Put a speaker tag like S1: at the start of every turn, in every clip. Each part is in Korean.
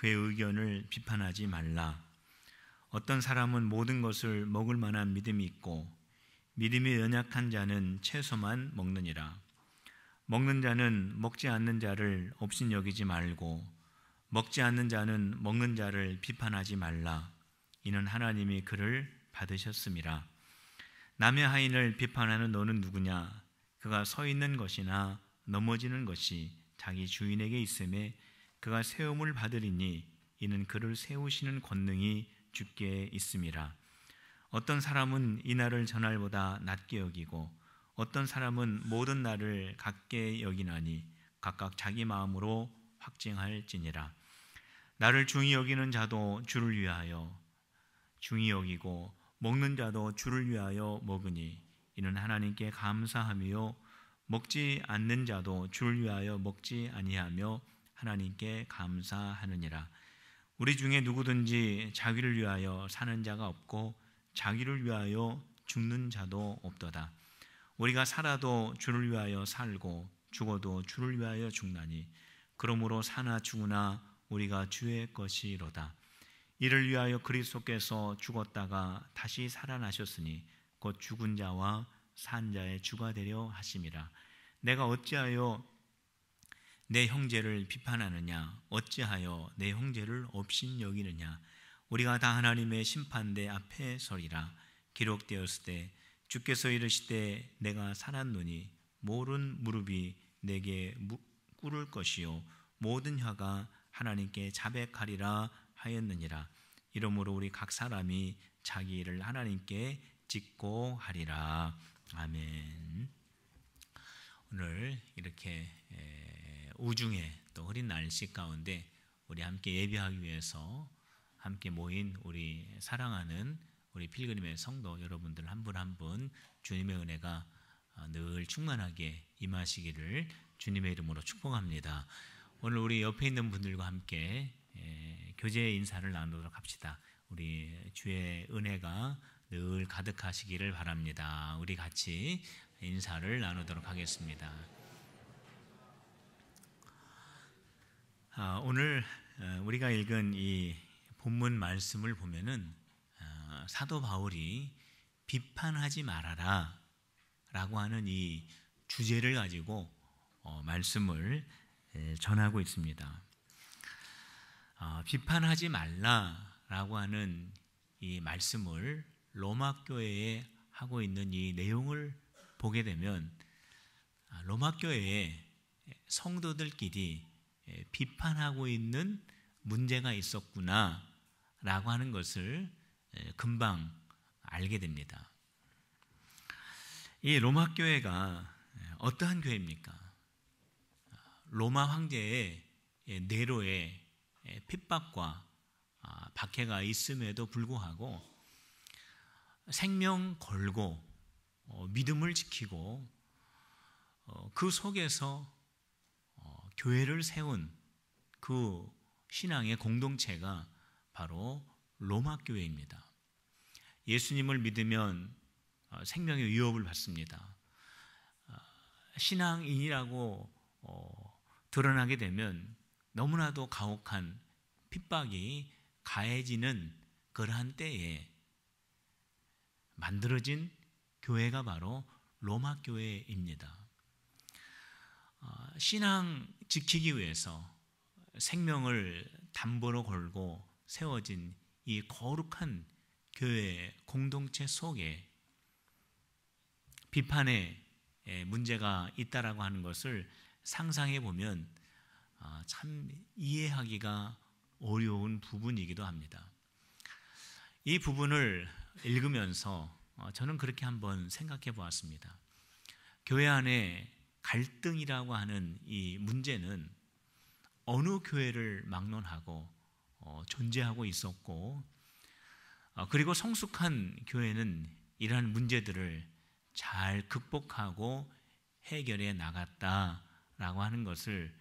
S1: 그의 의견을 비판하지 말라. 어떤 사람은 모든 것을 먹을 만한 믿음이 있고 믿음이 연약한 자는 채소만 먹느니라. 먹는 자는 먹지 않는 자를 업신여기지 말고 먹지 않는 자는 먹는 자를 비판하지 말라. 이는 하나님이 그를 받으셨음이라. 남의 하인을 비판하는 너는 누구냐? 그가 서 있는 것이나 넘어지는 것이 자기 주인에게 있음에 그가 세움을 받으리니 이는 그를 세우시는 권능이 주께 있음이라. 어떤 사람은 이 날을 저날보다 낮게 여기고 어떤 사람은 모든 날을 같게 여기나니 각각 자기 마음으로 확증할지니라. 나를 중히 여기는 자도 주를 위하여 중히 여기고 먹는 자도 주를 위하여 먹으니 이는 하나님께 감사하며 먹지 않는 자도 주를 위하여 먹지 아니하며 하나님께 감사하느니라. 우리 중에 누구든지 자기를 위하여 사는 자가 없고 자기를 위하여 죽는 자도 없도다. 우리가 살아도 주를 위하여 살고 죽어도 주를 위하여 죽나니 그러므로 사나 죽으나 우리가 주의 것이로다. 이를 위하여 그리스도께서 죽었다가 다시 살아나셨으니 곧 죽은 자와 산 자의 주가 되려 하심이라. 내가 어찌하여 내 형제를 비판하느냐? 어찌하여 내 형제를 업신여기느냐? 우리가 다 하나님의 심판대 앞에 서리라. 기록되었을 때 주께서 이르시되 내가 살았노니 모든 무릎이 내게 꿇을 것이요 모든 혀가 하나님께 자백하리라 하였느니라. 이러므로 우리 각 사람이 자기 일을 하나님께 짓고 하리라. 아멘. 오늘 이렇게 우중에 또 흐린 날씨 가운데 우리 함께 예배하기 위해서 함께 모인 우리 사랑하는 우리 필그림의 성도 여러분들 한 분 한 분 주님의 은혜가 늘 충만하게 임하시기를 주님의 이름으로 축복합니다. 오늘 우리 옆에 있는 분들과 함께 교제 인사를 나누도록 합시다. 우리 주의 은혜가 늘 가득하시기를 바랍니다. 우리 같이 인사를 나누도록 하겠습니다. 오늘 우리가 읽은 이 본문 말씀을 보면은 사도 바울이 비판하지 말아라 라고 하는 이 주제를 가지고 말씀을 전하고 있습니다. 비판하지 말라라고 하는 이 말씀을 로마 교회에 하고 있는 이 내용을 보게 되면 로마 교회의 성도들끼리 비판하고 있는 문제가 있었구나라고 하는 것을 금방 알게 됩니다. 이 로마 교회가 어떠한 교회입니까? 로마 황제의 네로의 핍박과 박해가 있음에도 불구하고 생명 걸고 믿음을 지키고 그 속에서 교회를 세운 그 신앙의 공동체가 바로 로마 교회입니다. 예수님을 믿으면 생명의 위협을 받습니다. 신앙인이라고 드러나게 되면 너무나도 가혹한 핍박이 가해지는 그러한 때에 만들어진 교회가 바로 로마 교회입니다. 신앙 지키기 위해서 생명을 담보로 걸고 세워진 이 거룩한 교회 공동체 속에 비판의 문제가 있다라고 하는 것을 상상해 보면 참 이해하기가 어려운 부분이기도 합니다. 이 부분을 읽으면서 저는 그렇게 한번 생각해 보았습니다. 교회 안에 갈등이라고 하는 이 문제는 어느 교회를 막론하고 존재하고 있었고, 그리고 성숙한 교회는 이러한 문제들을 잘 극복하고 해결해 나갔다라고 하는 것을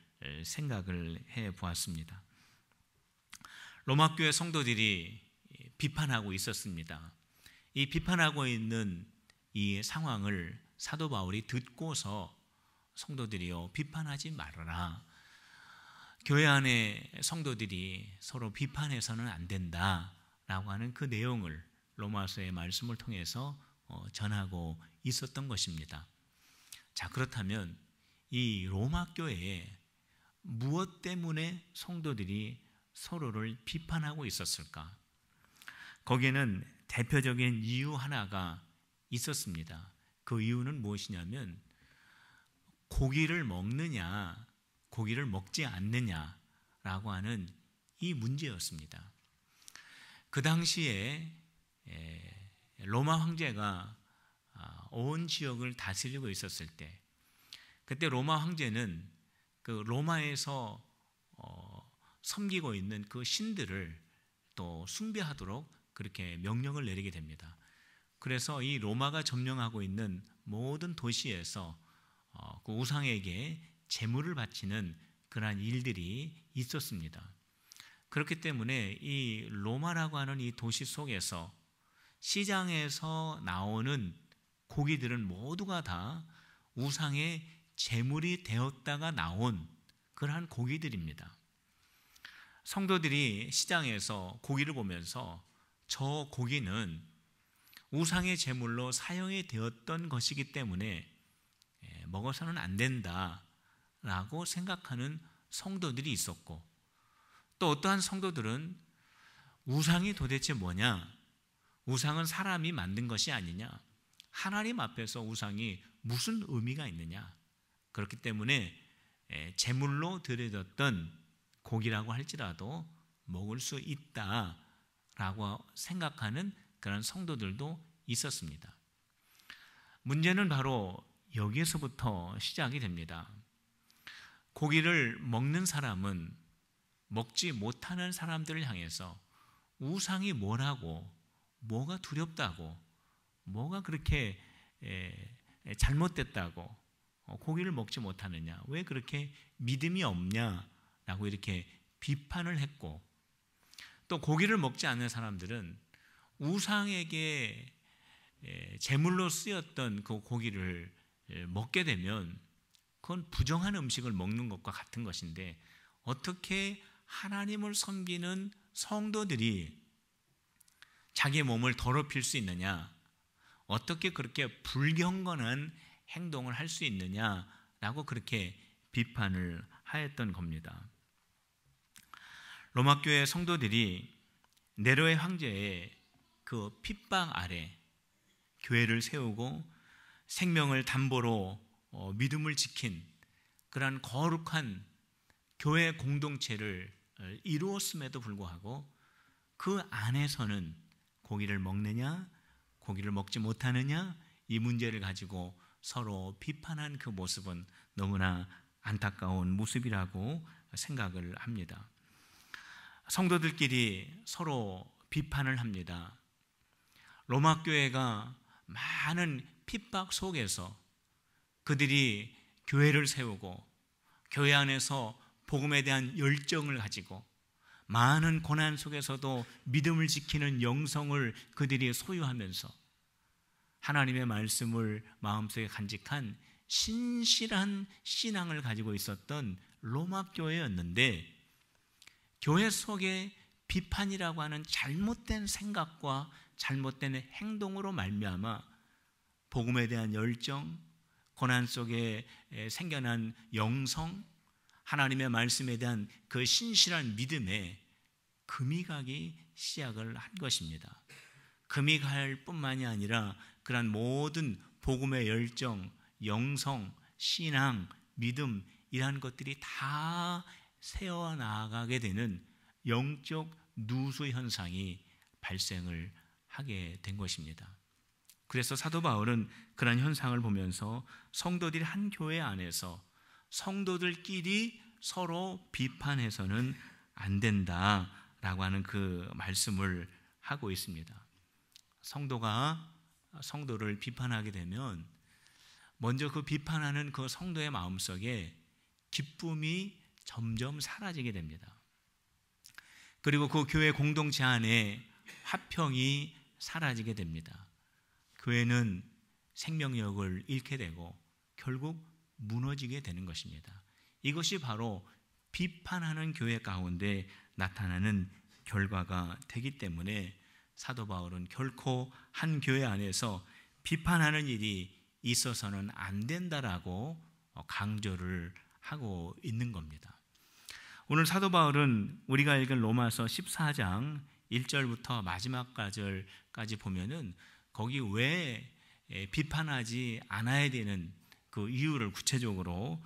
S1: 생각을 해 보았습니다. 로마 교회 성도들이 비판하고 있었습니다. 이 비판하고 있는 이 상황을 사도 바울이 듣고서 성도들이여 비판하지 말아라. 교회 안에 성도들이 서로 비판해서는 안 된다라고 하는 그 내용을 로마서의 말씀을 통해서 전하고 있었던 것입니다. 자, 그렇다면 이 로마 교회에 무엇 때문에 성도들이 서로를 비판하고 있었을까? 거기에는 대표적인 이유 하나가 있었습니다. 그 이유는 무엇이냐면 고기를 먹느냐, 고기를 먹지 않느냐라고 하는 이 문제였습니다. 그 당시에 로마 황제가 온 지역을 다스리고 있었을 때, 그때 로마 황제는 그 로마에서 섬기고 있는 그 신들을 또 숭배하도록 그렇게 명령을 내리게 됩니다. 그래서 이 로마가 점령하고 있는 모든 도시에서 그 우상에게 제물을 바치는 그러한 일들이 있었습니다. 그렇기 때문에 이 로마라고 하는 이 도시 속에서 시장에서 나오는 고기들은 모두가 다 우상의 제물이 되었다가 나온 그러한 고기들입니다. 성도들이 시장에서 고기를 보면서 저 고기는 우상의 제물로 사용이 되었던 것이기 때문에 먹어서는 안 된다라고 생각하는 성도들이 있었고, 또 어떠한 성도들은 우상이 도대체 뭐냐? 우상은 사람이 만든 것이 아니냐? 하나님 앞에서 우상이 무슨 의미가 있느냐? 그렇기 때문에 제물로 드려졌던 고기라고 할지라도 먹을 수 있다라고 생각하는 그런 성도들도 있었습니다. 문제는 바로 여기에서부터 시작이 됩니다. 고기를 먹는 사람은 먹지 못하는 사람들을 향해서 우상이 뭐라고, 뭐가 두렵다고, 뭐가 그렇게 잘못됐다고 고기를 먹지 못하느냐, 왜 그렇게 믿음이 없냐라고 이렇게 비판을 했고, 또 고기를 먹지 않는 사람들은 우상에게 제물로 쓰였던 그 고기를 먹게 되면 그건 부정한 음식을 먹는 것과 같은 것인데, 어떻게 하나님을 섬기는 성도들이 자기 몸을 더럽힐 수 있느냐, 어떻게 그렇게 불경건한 행동을 할 수 있느냐라고 그렇게 비판을 하였던 겁니다. 로마 교회 성도들이 네로의 황제의 그 핍박 아래 교회를 세우고 생명을 담보로 믿음을 지킨 그러한 거룩한 교회 공동체를 이루었음에도 불구하고 그 안에서는 고기를 먹느냐, 고기를 먹지 못하느냐, 이 문제를 가지고 서로 비판한 그 모습은 너무나 안타까운 모습이라고 생각을 합니다. 성도들끼리 서로 비판을 합니다. 로마 교회가 많은 핍박 속에서 그들이 교회를 세우고 교회 안에서 복음에 대한 열정을 가지고 많은 고난 속에서도 믿음을 지키는 영성을 그들이 소유하면서 하나님의 말씀을 마음속에 간직한 신실한 신앙을 가지고 있었던 로마 교회였는데, 교회 속에 비판이라고 하는 잘못된 생각과 잘못된 행동으로 말미암아 복음에 대한 열정, 고난 속에 생겨난 영성, 하나님의 말씀에 대한 그 신실한 믿음에 금이 가기 시작을 한 것입니다. 금이 갈 뿐만이 아니라 그런 모든 복음의 열정, 영성, 신앙, 믿음, 이러한 것들이 다 새어나가게 되는 영적 누수 현상이 발생을 하게 된 것입니다. 그래서 사도 바울은 그런 현상을 보면서 성도들이 한 교회 안에서 성도들끼리 서로 비판해서는 안 된다라고 하는 그 말씀을 하고 있습니다. 성도가 성도를 비판하게 되면 먼저 그 비판하는 그 성도의 마음속에 기쁨이 점점 사라지게 됩니다. 그리고 그 교회 공동체 안에 화평이 사라지게 됩니다. 교회는 생명력을 잃게 되고 결국 무너지게 되는 것입니다. 이것이 바로 비판하는 교회 가운데 나타나는 결과가 되기 때문에 사도 바울은 결코 한 교회 안에서 비판하는 일이 있어서는 안 된다라고 강조를 하고 있는 겁니다. 오늘 사도 바울은 우리가 읽은 로마서 14장 1절부터 마지막 절까지 보면은 거기 왜 비판하지 않아야 되는 그 이유를 구체적으로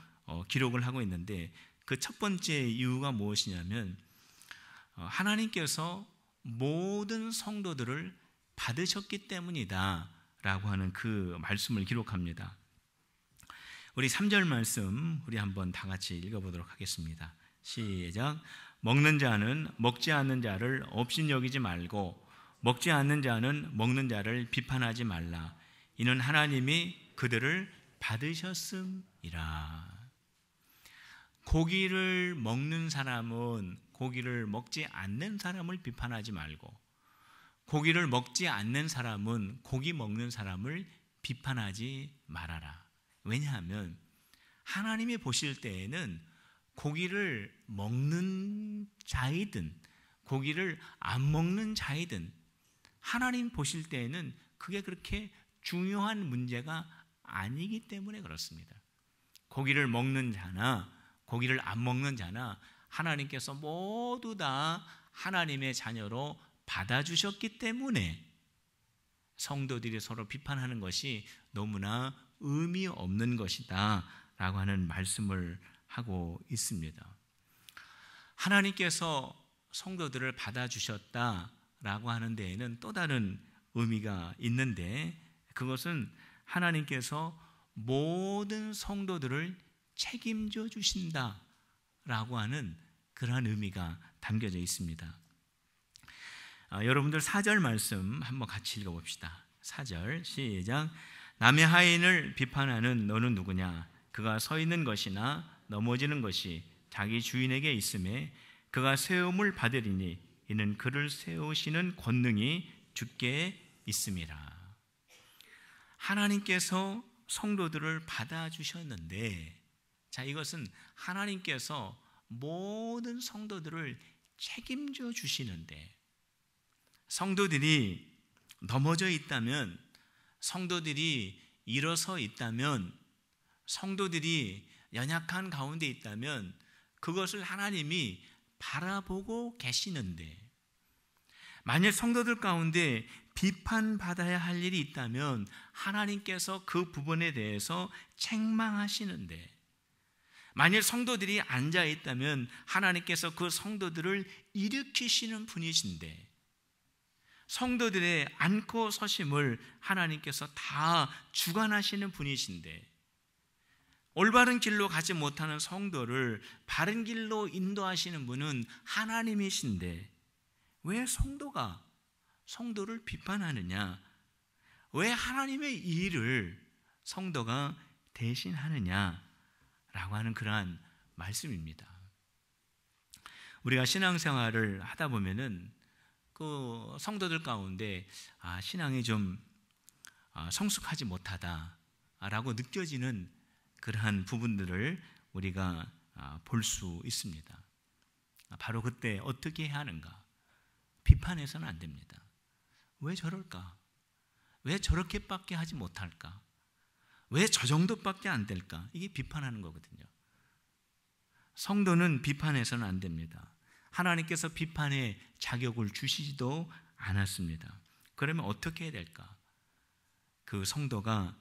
S1: 기록을 하고 있는데, 그 첫 번째 이유가 무엇이냐면 하나님께서 모든 성도들을 받으셨기 때문이다 라고 하는 그 말씀을 기록합니다. 우리 3절 말씀 우리 한번 다 같이 읽어보도록 하겠습니다. 시작. 먹는 자는 먹지 않는 자를 업신여기지 말고 먹지 않는 자는 먹는 자를 비판하지 말라. 이는 하나님이 그들을 받으셨음이라. 고기를 먹는 사람은 고기를 먹지 않는 사람을 비판하지 말고, 고기를 먹지 않는 사람은 고기 먹는 사람을 비판하지 말아라. 왜냐하면 하나님이 보실 때에는 고기를 먹는 자이든 고기를 안 먹는 자이든 하나님 보실 때에는 그게 그렇게 중요한 문제가 아니기 때문에 그렇습니다. 고기를 먹는 자나 고기를 안 먹는 자나 하나님께서 모두 다 하나님의 자녀로 받아주셨기 때문에 성도들이 서로 비판하는 것이 너무나 의미 없는 것이다 라고 하는 말씀을 하고 있습니다. 하나님께서 성도들을 받아주셨다라고 하는 데에는 또 다른 의미가 있는데, 그것은 하나님께서 모든 성도들을 책임져 주신다라고 하는 그러한 의미가 담겨져 있습니다. 여러분들 4절 말씀 한번 같이 읽어봅시다. 4절 시작. 남의 하인을 비판하는 너는 누구냐? 그가 서 있는 것이나 넘어지는 것이 자기 주인에게 있음에 그가 세움을 받으리니 이는 그를 세우시는 권능이 주께 있음이라. 하나님께서 성도들을 받아주셨는데, 자, 이것은 하나님께서 모든 성도들을 책임져 주시는데, 성도들이 넘어져 있다면, 성도들이 일어서 있다면, 성도들이 연약한 가운데 있다면 그것을 하나님이 바라보고 계시는데, 만일 성도들 가운데 비판받아야 할 일이 있다면 하나님께서 그 부분에 대해서 책망하시는데, 만일 성도들이 앉아 있다면 하나님께서 그 성도들을 일으키시는 분이신데, 성도들의 앉고 서심을 하나님께서 다 주관하시는 분이신데, 올바른 길로 가지 못하는 성도를 바른 길로 인도하시는 분은 하나님이신데 왜 성도가 성도를 비판하느냐? 왜 하나님의 일을 성도가 대신하느냐? 라고 하는 그러한 말씀입니다. 우리가 신앙생활을 하다 보면은 그 성도들 가운데 신앙이 좀 성숙하지 못하다라고 느껴지는 그러한 부분들을 우리가 볼 수 있습니다. 바로 그때 어떻게 해야 하는가? 비판해서는 안 됩니다. 왜 저럴까? 왜 저렇게밖에 하지 못할까? 왜 저 정도밖에 안 될까? 이게 비판하는 거거든요. 성도는 비판해서는 안 됩니다. 하나님께서 비판의 자격을 주시지도 않았습니다. 그러면 어떻게 해야 될까? 그 성도가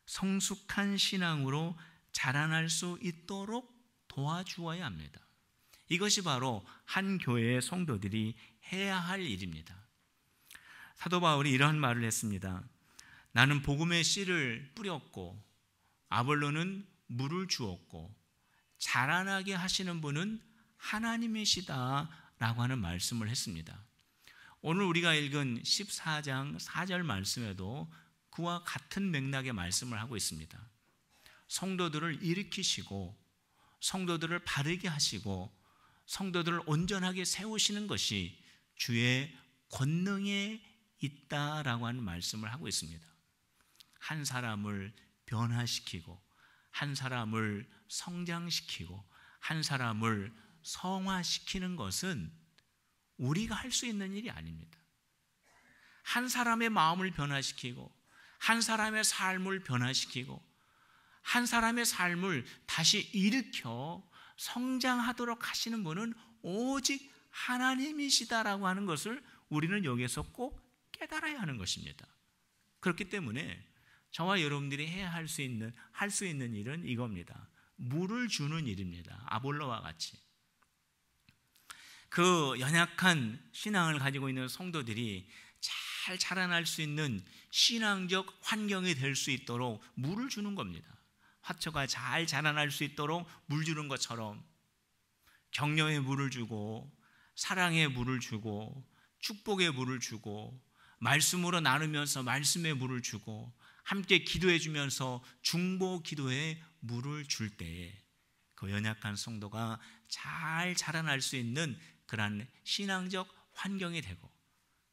S1: 성숙한 신앙으로 자라날 수 있도록 도와주어야 합니다. 이것이 바로 한 교회의 성도들이 해야 할 일입니다. 사도 바울이 이러한 말을 했습니다. 나는 복음의 씨를 뿌렸고 아볼로는 물을 주었고 자라나게 하시는 분은 하나님이시다 라고 하는 말씀을 했습니다. 오늘 우리가 읽은 14장 4절 말씀에도 그와 같은 맥락의 말씀을 하고 있습니다. 성도들을 일으키시고 성도들을 바르게 하시고 성도들을 온전하게 세우시는 것이 주의 권능에 있다라고 하는 말씀을 하고 있습니다. 한 사람을 변화시키고 한 사람을 성장시키고 한 사람을 성화시키는 것은 우리가 할 수 있는 일이 아닙니다. 한 사람의 마음을 변화시키고 한 사람의 삶을 변화시키고 한 사람의 삶을 다시 일으켜 성장하도록 하시는 분은 오직 하나님이시다라고 하는 것을 우리는 여기에서 꼭 깨달아야 하는 것입니다. 그렇기 때문에 저와 여러분들이 할 수 있는 일은 이겁니다. 물을 주는 일입니다. 아볼로와 같이. 그 연약한 신앙을 가지고 있는 성도들이 잘 자라날 수 있는 신앙적 환경이 될 수 있도록 물을 주는 겁니다. 화초가 잘 자라날 수 있도록 물 주는 것처럼 격려의 물을 주고 사랑의 물을 주고 축복의 물을 주고 말씀으로 나누면서 말씀의 물을 주고 함께 기도해 주면서 중보 기도의 물을 줄 때에 그 연약한 성도가 잘 자라날 수 있는 그런 신앙적 환경이 되고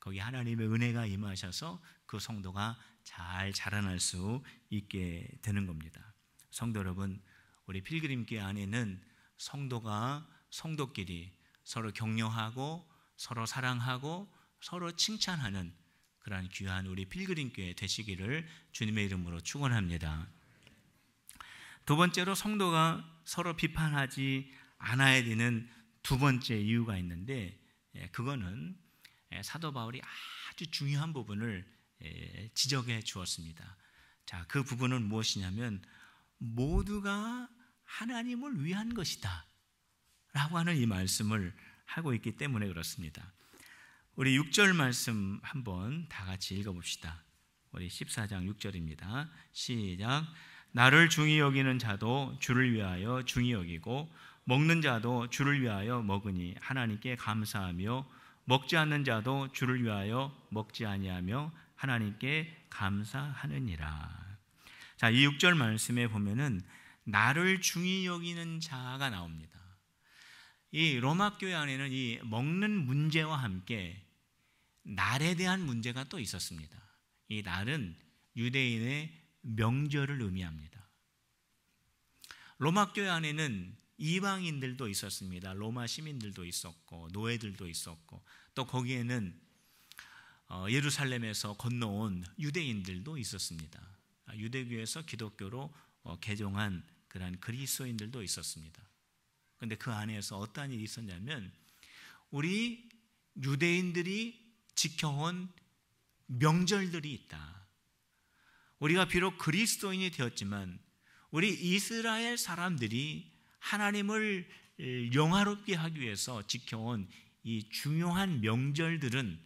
S1: 거기 하나님의 은혜가 임하셔서 그 성도가 잘 자라날 수 있게 되는 겁니다. 성도 여러분, 우리 필그림교회 안에는 성도가 성도끼리 서로 격려하고 서로 사랑하고 서로 칭찬하는 그러한 귀한 우리 필그림교회 되시기를 주님의 이름으로 축원합니다. 두 번째로 성도가 서로 비판하지 않아야 되는 두 번째 이유가 있는데 그거는 사도 바울이 아주 중요한 부분을 지적해 주었습니다. 자, 그 부분은 무엇이냐면 모두가 하나님을 위한 것이다 라고 하는 이 말씀을 하고 있기 때문에 그렇습니다. 우리 6절 말씀 한번 다 같이 읽어봅시다. 우리 14장 6절입니다. 시작. 나를 중히 여기는 자도 주를 위하여 중히 여기고 먹는 자도 주를 위하여 먹으니 하나님께 감사하며 먹지 않는 자도 주를 위하여 먹지 아니하며 하나님께 감사하느니라. 자, 이 6절 말씀에 보면은 나를 중히 여기는 자가 나옵니다. 이 로마 교회 안에는 이 먹는 문제와 함께 날에 대한 문제가 또 있었습니다. 이 날은 유대인의 명절을 의미합니다. 로마 교회 안에는 이방인들도 있었습니다. 로마 시민들도 있었고 노예들도 있었고 또 거기에는 예루살렘에서 건너온 유대인들도 있었습니다. 유대교에서 기독교로 개종한 그러한 그리스도인들도 있었습니다. 그런데 그 안에서 어떠한 일이 있었냐면 우리 유대인들이 지켜온 명절들이 있다. 우리가 비록 그리스도인이 되었지만 우리 이스라엘 사람들이 하나님을 영화롭게 하기 위해서 지켜온 이 중요한 명절들은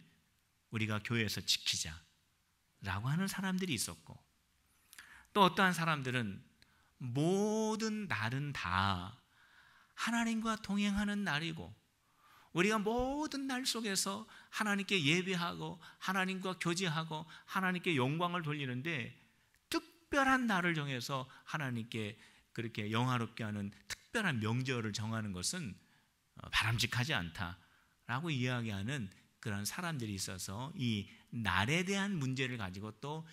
S1: 우리가 교회에서 지키자라고 하는 사람들이 있었고 또 어떠한 사람들은 모든 날은 다 하나님과 동행하는 날이고 우리가 모든 날 속에서 하나님께 예배하고 하나님과 교제하고 하나님께 영광을 돌리는데 특별한 날을 정해서 하나님께 그렇게 영화롭게 하는 특별한 명절을 정하는 것은 바람직하지 않다라고 이야기하는 그런 사람들이 있어서 이 날에 대한 문제를 가지고 또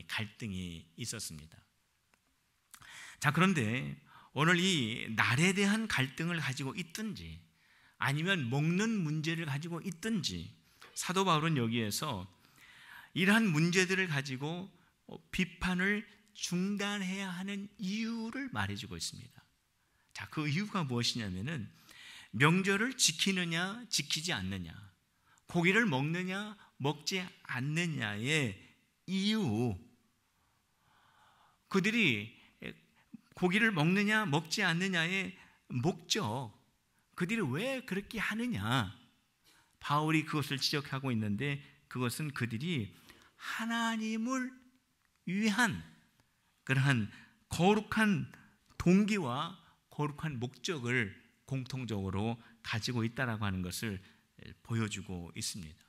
S1: 갈등이 있었습니다. 자, 그런데 오늘 이 날에 대한 갈등을 가지고 있든지 아니면 먹는 문제를 가지고 있든지 사도 바울은 여기에서 이러한 문제들을 가지고 비판을 중단해야 하는 이유를 말해주고 있습니다. 자, 그 이유가 무엇이냐면은 명절을 지키느냐 지키지 않느냐, 고기를 먹느냐 먹지 않느냐의 이유, 그들이 고기를 먹느냐 먹지 않느냐의 목적, 그들이 왜 그렇게 하느냐, 바울이 그것을 지적하고 있는데 그것은 그들이 하나님을 위한 그러한 거룩한 동기와 거룩한 목적을 공통적으로 가지고 있다라고 하는 것을 보여주고 있습니다.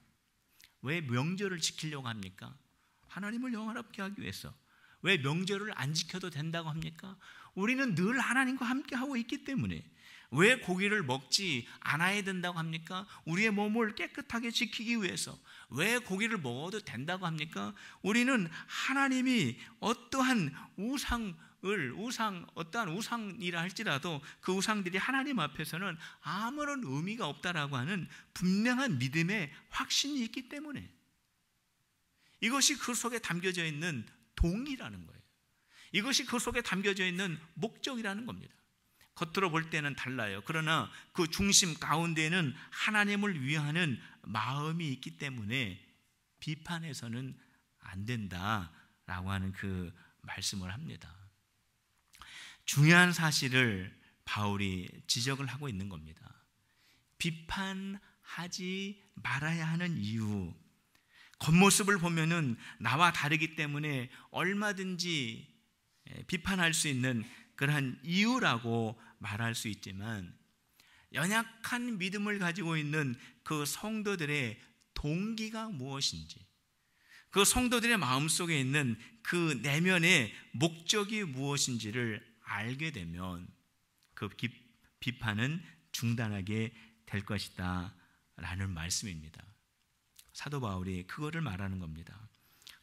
S1: 왜 명절을 지키려고 합니까? 하나님을 영화롭게 하기 위해서. 왜 명절을 안 지켜도 된다고 합니까? 우리는 늘 하나님과 함께 하고 있기 때문에. 왜 고기를 먹지 않아야 된다고 합니까? 우리의 몸을 깨끗하게 지키기 위해서. 왜 고기를 먹어도 된다고 합니까? 우리는 하나님이 어떠한 우상 어떠한 우상이라 할지라도 그 우상들이 하나님 앞에서는 아무런 의미가 없다라고 하는 분명한 믿음의 확신이 있기 때문에, 이것이 그 속에 담겨져 있는 동의라는 거예요. 이것이 그 속에 담겨져 있는 목적이라는 겁니다. 겉으로 볼 때는 달라요. 그러나 그 중심 가운데에는 하나님을 위하는 마음이 있기 때문에 비판해서는 안 된다라고 하는 그 말씀을 합니다. 중요한 사실을 바울이 지적을 하고 있는 겁니다. 비판하지 말아야 하는 이유, 겉모습을 보면은 나와 다르기 때문에 얼마든지 비판할 수 있는 그러한 이유라고 말할 수 있지만, 연약한 믿음을 가지고 있는 그 성도들의 동기가 무엇인지, 그 성도들의 마음속에 있는 그 내면의 목적이 무엇인지를 알게 되면 그 비판은 중단하게 될 것이다 라는 말씀입니다. 사도 바울이 그거를 말하는 겁니다.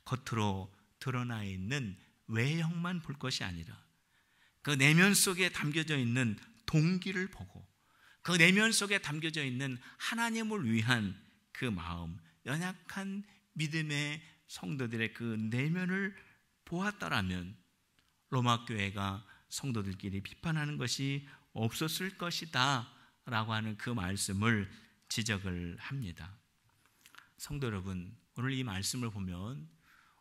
S1: 겉으로 드러나 있는 외형만 볼 것이 아니라 그 내면 속에 담겨져 있는 동기를 보고, 그 내면 속에 담겨져 있는 하나님을 위한 그 마음, 연약한 믿음의 성도들의 그 내면을 보았더라면 로마 교회가 성도들끼리 비판하는 것이 없었을 것이다 라고 하는 그 말씀을 지적을 합니다. 성도 여러분, 오늘 이 말씀을 보면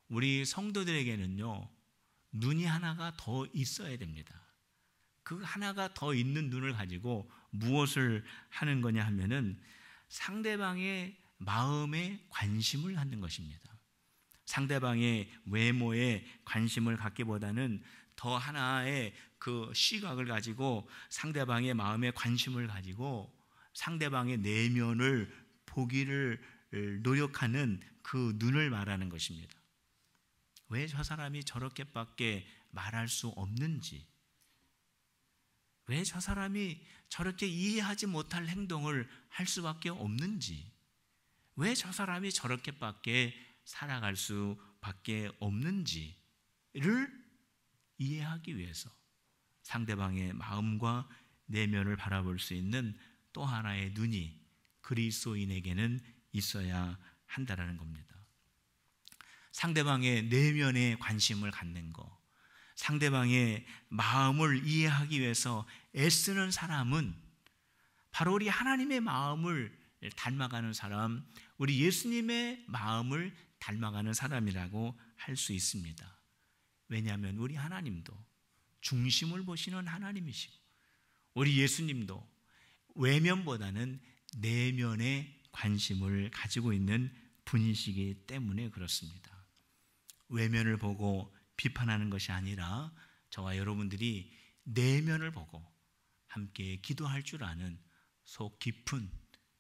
S1: 우리 성도들에게는요, 눈이 하나가 더 있어야 됩니다. 그 하나가 더 있는 눈을 가지고 무엇을 하는 거냐 하면은 상대방의 마음에 관심을 갖는 것입니다. 상대방의 외모에 관심을 갖기보다는 더 하나의 그 시각을 가지고 상대방의 마음에 관심을 가지고 상대방의 내면을 보기를 노력하는 그 눈을 말하는 것입니다. 왜 저 사람이 저렇게밖에 말할 수 없는지, 왜 저 사람이 저렇게 이해하지 못할 행동을 할 수밖에 없는지, 왜 저 사람이 저렇게밖에 살아갈 수밖에 없는지를 이해하기 위해서 상대방의 마음과 내면을 바라볼 수 있는 또 하나의 눈이 그리스도인에게는 있어야 한다라는 겁니다. 상대방의 내면에 관심을 갖는 것, 상대방의 마음을 이해하기 위해서 애쓰는 사람은 바로 우리 하나님의 마음을 닮아가는 사람, 우리 예수님의 마음을 닮아가는 사람이라고 할 수 있습니다. 왜냐하면 우리 하나님도 중심을 보시는 하나님이시고 우리 예수님도 외면보다는 내면에 관심을 가지고 있는 분이시기 때문에 그렇습니다. 외면을 보고 비판하는 것이 아니라 저와 여러분들이 내면을 보고 함께 기도할 줄 아는 속 깊은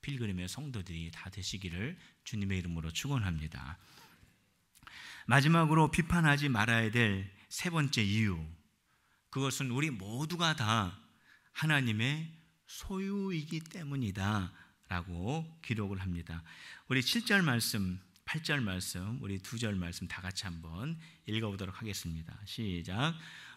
S1: 필그림의 성도들이 다 되시기를 주님의 이름으로 축원합니다. 마지막으로 비판하지 말아야 될 세 번째 이유, 그것은 우리 모두가 다 하나님의 소유이기 때문이다 라고 기록을 합니다. 우리 7절 말씀, 8절 말씀, 우리 2절 말씀 다 같이 한번 읽어보도록 하겠습니다. 시작.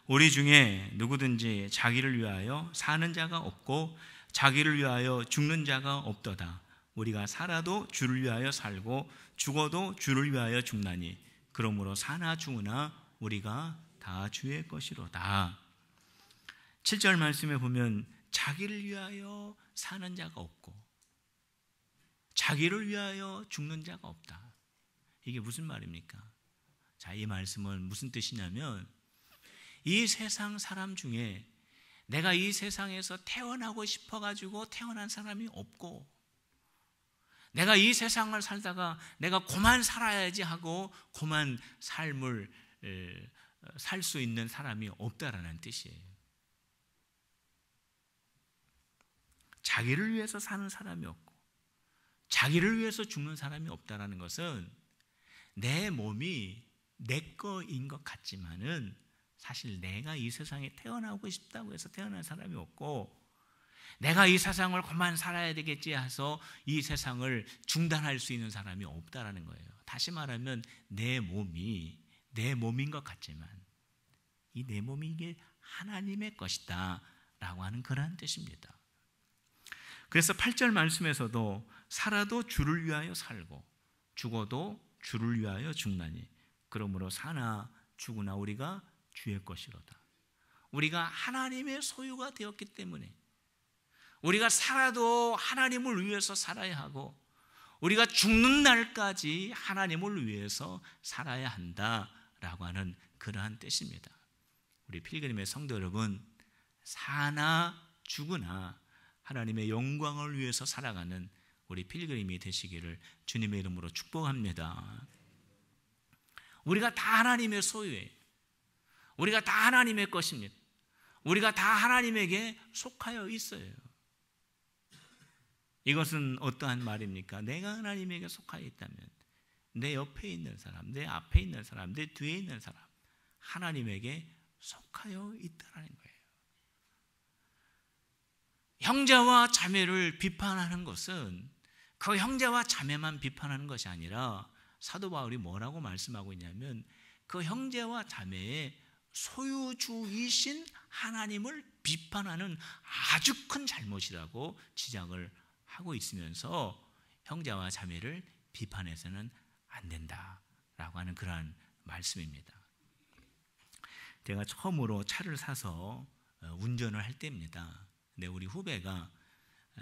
S1: 우리 중에 누구든지 자기를 위하여 사는 자가 없고 자기를 위하여 죽는 자가 없도다. 우리가 살아도 주를 위하여 살고 죽어도 주를 위하여 죽나니 그러므로 사나 죽으나 우리가 다 주의 것이로다. 7절 말씀에 보면 자기를 위하여 사는 자가 없고 자기를 위하여 죽는 자가 없다. 이게 무슨 말입니까? 자, 이 말씀은 무슨 뜻이냐면 이 세상 사람 중에 내가 이 세상에서 태어나고 싶어가지고 태어난 사람이 없고 내가 이 세상을 살다가 내가 고만 살아야지 하고 고만 삶을 살 수 있는 사람이 없다라는 뜻이에요. 자기를 위해서 사는 사람이 없고 자기를 위해서 죽는 사람이 없다라는 것은 내 몸이 내 거인 것 같지만은 사실 내가 이 세상에 태어나고 싶다고 해서 태어난 사람이 없고 내가 이 세상을 그만 살아야 되겠지 해서 이 세상을 중단할 수 있는 사람이 없다라는 거예요. 다시 말하면 내 몸이 내 몸인 것 같지만 이 내 몸이 이게 하나님의 것이다 라고 하는 그러한 뜻입니다. 그래서 8절 말씀에서도 살아도 주를 위하여 살고 죽어도 주를 위하여 죽나니 그러므로 사나 죽으나 우리가 주의 것이로다. 우리가 하나님의 소유가 되었기 때문에 우리가 살아도 하나님을 위해서 살아야 하고 우리가 죽는 날까지 하나님을 위해서 살아야 한다라고 하는 그러한 뜻입니다. 우리 필그림의 성도 여러분, 사나 죽으나 하나님의 영광을 위해서 살아가는 우리 필그림이 되시기를 주님의 이름으로 축복합니다. 우리가 다 하나님의 소유예요. 우리가 다 하나님의 것입니다. 우리가 다 하나님에게 속하여 있어요. 이것은 어떠한 말입니까? 내가 하나님에게 속하여 있다면 내 옆에 있는 사람, 내 앞에 있는 사람, 내 뒤에 있는 사람 하나님에게 속하여 있다는 거예요. 형제와 자매를 비판하는 것은 그 형제와 자매만 비판하는 것이 아니라 사도 바울이 뭐라고 말씀하고 있냐면 그 형제와 자매의 소유주이신 하나님을 비판하는 아주 큰 잘못이라고 지적을 하고 있으면서 형제와 자매를 비판해서는 안 된다라고 하는 그러한 말씀입니다. 제가 처음으로 차를 사서 운전을 할 때입니다. 근데 우리 후배가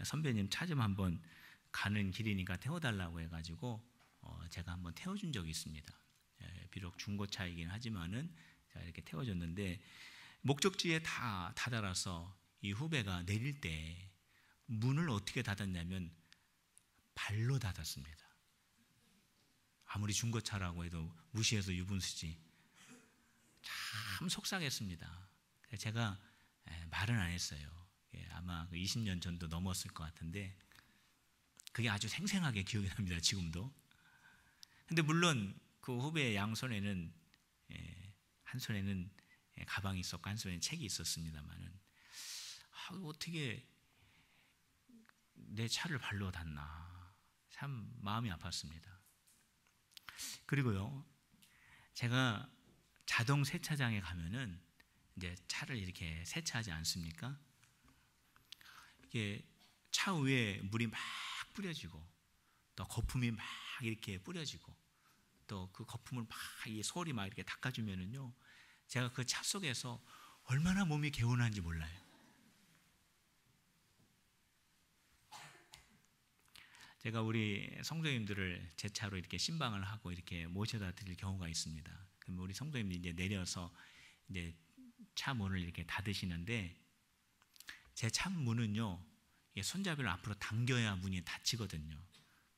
S1: 선배님 차 좀 한번 가는 길이니까 태워달라고 해가지고 제가 한번 태워준 적이 있습니다. 비록 중고차이긴 하지만은 제가 이렇게 태워줬는데 목적지에 다 다다라서 이 후배가 내릴 때 문을 어떻게 닫았냐면 발로 닫았습니다. 아무리 중고차라고 해도 무시해서 유분수지. 참 속상했습니다. 제가 말은 안 했어요. 아마 20년 전도 넘었을 것 같은데 그게 아주 생생하게 기억이 납니다. 지금도. 근데 물론 그 후배의 양손에는 한 손에는 가방이 있었고 한 손에는 책이 있었습니다만은 어떻게 내 차를 발로 닫나 참 마음이 아팠습니다. 그리고요, 제가 자동 세차장에 가면은 이제 차를 이렇게 세차하지 않습니까? 이게 차 위에 물이 막 뿌려지고 또 거품이 막 이렇게 뿌려지고 또 그 거품을 막 이 솔이 막 이렇게 닦아주면은요, 제가 그 차 속에서 얼마나 몸이 개운한지 몰라요. 제가 우리 성도님들을 제 차로 이렇게 신방을 하고 이렇게 모셔다 드릴 경우가 있습니다. 그럼 우리 성도님들이 이제 내려서 이제 차 문을 이렇게 닫으시는데 제 차 문은요, 손잡이를 앞으로 당겨야 문이 닫히거든요.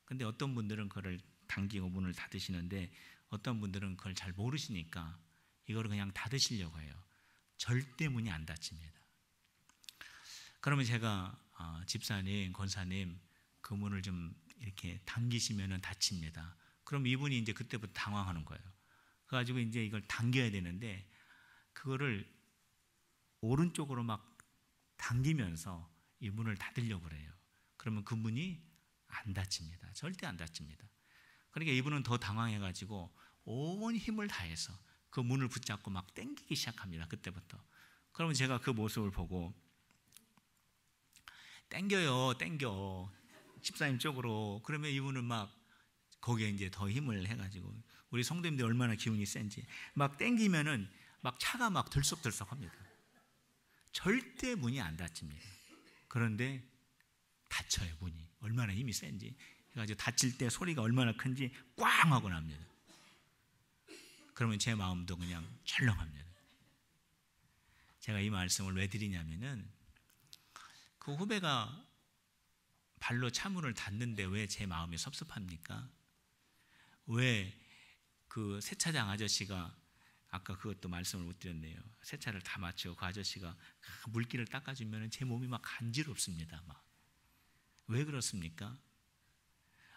S1: 근데 어떤 분들은 그걸 당기고 문을 닫으시는데 어떤 분들은 그걸 잘 모르시니까 이거를 그냥 닫으시려고 해요. 절대 문이 안 닫힙니다. 그러면 제가 집사님, 권사님 그 문을 좀 이렇게 당기시면은 닫힙니다. 그럼 이분이 이제 그때부터 당황하는 거예요. 그래가지고 이제 이걸 당겨야 되는데 그거를 오른쪽으로 막 당기면서 이 문을 닫으려고 그래요. 그러면 그 문이 안 닫힙니다. 절대 안 닫힙니다. 그러니까 이분은 더 당황해가지고 온 힘을 다해서 그 문을 붙잡고 막 당기기 시작합니다. 그때부터. 그러면 제가 그 모습을 보고 당겨요, 당겨. 집사님 쪽으로. 그러면 이분은 막 거기에 이제 더 힘을 해가지고 우리 성도님들이 얼마나 기운이 센지 막 당기면은 막 차가 막 들썩들썩합니다. 절대 문이 안 닫힙니다. 그런데 닫혀요. 문이 얼마나 힘이 센지 해가지고 닫힐 때 소리가 얼마나 큰지 꽝 하고 납니다. 그러면 제 마음도 그냥 철렁합니다. 제가 이 말씀을 왜 드리냐면은 그 후배가 발로 차문을 닫는데 왜 제 마음이 섭섭합니까? 왜 그 세차장 아저씨가 아까 그것도 말씀을 못 드렸네요. 세차를 다 마치고 그 아저씨가 물기를 닦아주면 제 몸이 막 간지럽습니다. 막. 왜 그렇습니까?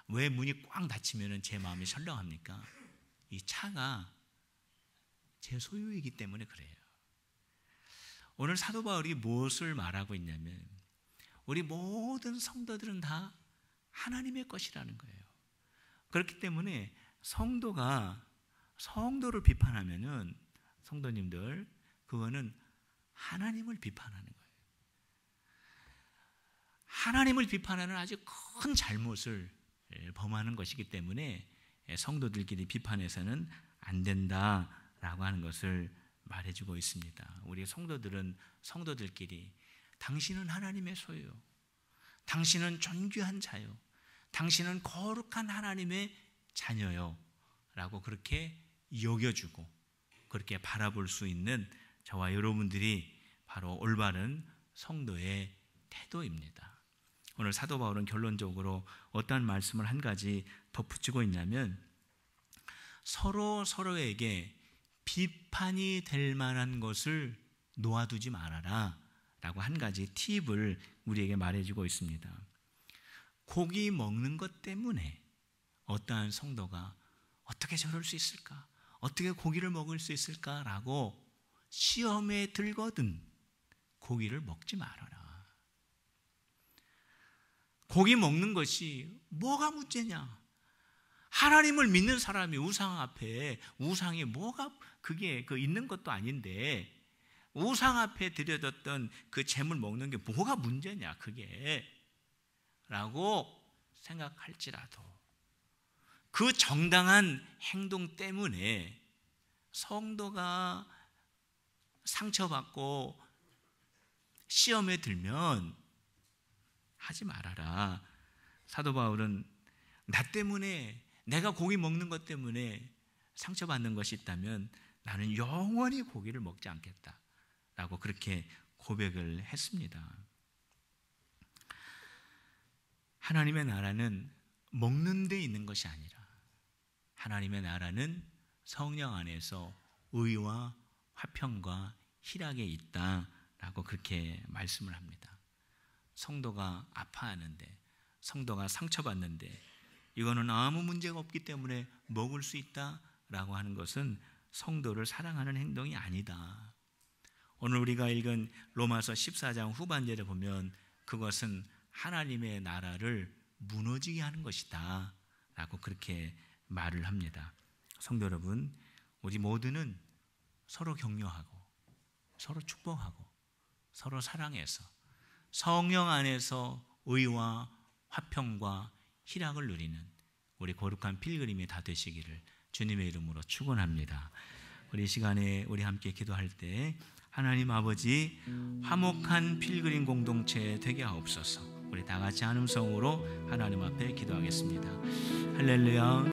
S1: 왜 문이 꽝 닫히면 제 마음이 철렁합니까? 이 차가 제 소유이기 때문에 그래요. 오늘 사도 바울이 무엇을 말하고 있냐면 우리 모든 성도들은 다 하나님의 것이라는 거예요. 그렇기 때문에 성도가 성도를 비판하면은 성도님들 그거는 하나님을 비판하는 거예요. 하나님을 비판하는 아주 큰 잘못을 범하는 것이기 때문에 성도들끼리 비판해서는 안 된다라고 하는 것을 말해주고 있습니다. 우리 성도들은 성도들끼리 당신은 하나님의 소유요, 당신은 존귀한 자요, 당신은 거룩한 하나님의 자녀요 라고 그렇게 여겨주고 그렇게 바라볼 수 있는 저와 여러분들이 바로 올바른 성도의 태도입니다. 오늘 사도 바울은 결론적으로 어떠한 말씀을 한 가지 덧붙이고 있냐면, 서로에게 비판이 될 만한 것을 놓아두지 말아라 라고 한 가지 팁을 우리에게 말해주고 있습니다. 고기 먹는 것 때문에 어떠한 성도가 어떻게 저럴 수 있을까? 어떻게 고기를 먹을 수 있을까라고 시험에 들거든 고기를 먹지 말아라. 고기 먹는 것이 뭐가 문제냐? 하나님을 믿는 사람이 우상 앞에, 우상이 뭐가 그게 있는 것도 아닌데 우상 앞에 드려졌던 그 재물 먹는 게 뭐가 문제냐 그게 라고 생각할지라도 그 정당한 행동 때문에 성도가 상처받고 시험에 들면 하지 말아라. 사도 바울은 나 때문에, 내가 고기 먹는 것 때문에 상처받는 것이 있다면 나는 영원히 고기를 먹지 않겠다 라고 그렇게 고백을 했습니다. 하나님의 나라는 먹는 데 있는 것이 아니라 하나님의 나라는 성령 안에서 의와 화평과 희락에 있다라고 그렇게 말씀을 합니다. 성도가 아파하는데, 성도가 상처받는데 이거는 아무 문제가 없기 때문에 먹을 수 있다라고 하는 것은 성도를 사랑하는 행동이 아니다. 오늘 우리가 읽은 로마서 14장 후반절에 보면 그것은 하나님의 나라를 무너지게 하는 것이다 라고 그렇게 말을 합니다. 성도 여러분, 우리 모두는 서로 격려하고 서로 축복하고 서로 사랑해서 성령 안에서 의와 화평과 희락을 누리는 우리 거룩한 필그림이 다 되시기를 주님의 이름으로 축원합니다. 우리 시간에 우리 함께 기도할 때 하나님 아버지, 화목한 필그림 공동체 되게 하옵소서. 우리 다 같이 한 음성으로 하나님 앞에 기도하겠습니다. 할렐루야.